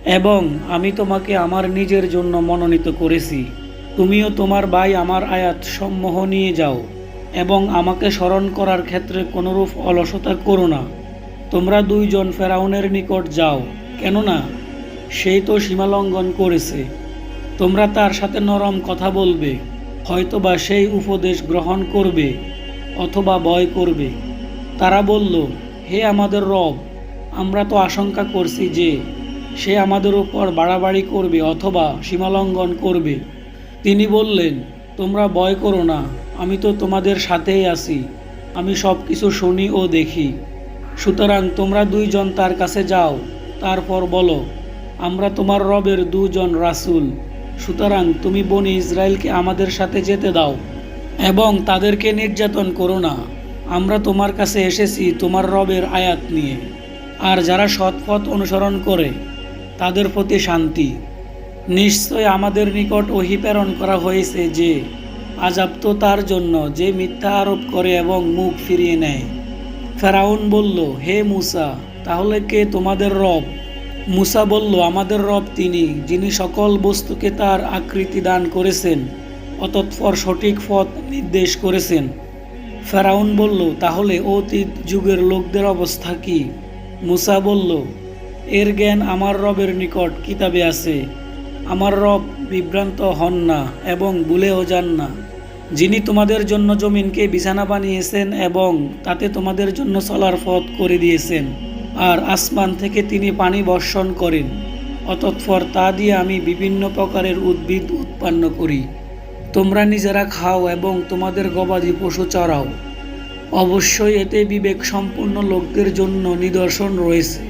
এবং আমি তোমাকে আমার নিজের জন্য মনোনীত করেছি। তুমিও তোমার ভাই আমার আয়াত সমূহ নিয়ে যাও এবং আমাকে স্মরণ করার ক্ষেত্রে কোনরূপ অলসতা করো না। তোমরা দুইজন ফেরাউনের নিকট যাও, কেননা সেই তো সীমালঙ্ঘন করেছে। তোমরা তার সাথে নরম কথা বলবে, হয়তোবা সেই উপদেশ গ্রহণ করবে অথবা ভয় করবে। তারা বলল, হে আমাদের রব, আমরা তো আশঙ্কা করছি যে সে আমাদের উপর বাড়াবাড়ি করবে অথবা সীমালঙ্ঘন করবে। তিনি বললেন, তোমরা ভয় করো না, আমি তো তোমাদের সাথেই আছি, আমি সব কিছু শুনি ও দেখি। সুতরাং তোমরা দুইজন তার কাছে যাও, তারপর বলো, আমরা তোমার রবের দুজন রাসূল। সুতরাং তুমি বনি ইসরায়েলকে আমাদের সাথে যেতে দাও এবং তাদেরকে নির্যাতন করো না। আমরা তোমার কাছে এসেছি তোমার রবের আয়াত নিয়ে, আর যারা সৎপথ অনুসরণ করে তাদের প্রতি শান্তি। নিশ্চয় আমাদের নিকট ওহী প্রেরণ করা হয়েছে যে আযাব তো তার জন্য যে মিথ্যা আরোপ করে এবং মুখ ফিরিয়ে নেয়। ফেরাউন বলল, হে মূসা, তাহলে কে তোমাদের রব? মূসা বলল, আমাদের রব তিনি, যিনি সকল বস্তুকে তার আকৃতি দান করেছেন, অতঃপর সঠিক পথ নির্দেশ করেছেন। ফেরাউন বলল, তাহলে অতীত যুগের লোকদের অবস্থা কি? মূসা বলল, এর জ্ঞান আমার রবের নিকট কিতাবে আছে। আমার রব বিভ্রান্ত হন না এবং ভুলেও যান না, যিনি তোমাদের জন্য জমিনকে বিছানা বানিয়েছেন এবং তাতে তোমাদের জন্য চলার পথ করে দিয়েছেন, আর আসমান থেকে তিনি পানি বর্ষণ করেন, অতঃপর তা দিয়ে আমি বিভিন্ন প্রকারের উদ্ভিদ উৎপন্ন করি। তোমরা নিজেরা খাও এবং তোমাদের গবাদি পশু চরাও। অবশ্যই এতে বিবেক সম্পন্ন লোকদের জন্য নিদর্শন রয়েছে।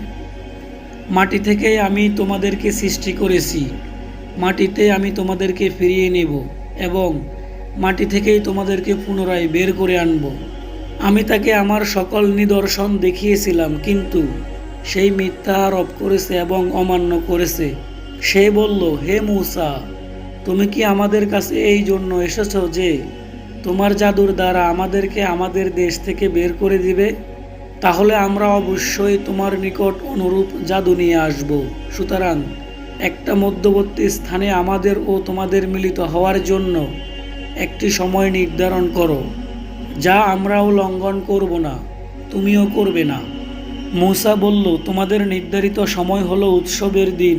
মাটি থেকেই আমি তোমাদেরকে সৃষ্টি করেছি, মাটিতে আমি তোমাদেরকে ফিরিয়ে নেব এবং মাটি থেকেই তোমাদেরকে পুনরায় বের করে আনব। আমি তাকে আমার সকল নিদর্শন দেখিয়েছিলাম, কিন্তু সেই মিথ্যা আরোপ করেছে এবং অমান্য করেছে। সে বলল, হে মূসা, তুমি কি আমাদের কাছে এই জন্য এসেছ যে তোমার জাদুর দ্বারা আমাদেরকে আমাদের দেশ থেকে বের করে দিবে? তাহলে আমরা অবশ্যই তোমার নিকট অনুরূপ জাদু নিয়ে আসব। সুতরাং একটা মধ্যবর্তী স্থানে আমাদের ও তোমাদের মিলিত হওয়ার জন্য একটি সময় নির্ধারণ করো, যা আমরাও লঙ্ঘন করব না, তুমিও করবে না। মূসা বলল, তোমাদের নির্ধারিত সময় হলো উৎসবের দিন,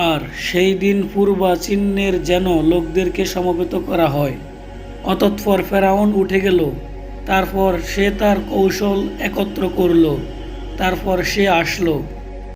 আর সেই দিন পূর্বাচিহ্নের যেন লোকদেরকে সমবেত করা হয়। অতঃপর ফেরাউন উঠে গেল, তারপর সে তার কৌশল একত্র করল, তারপর সে আসলো।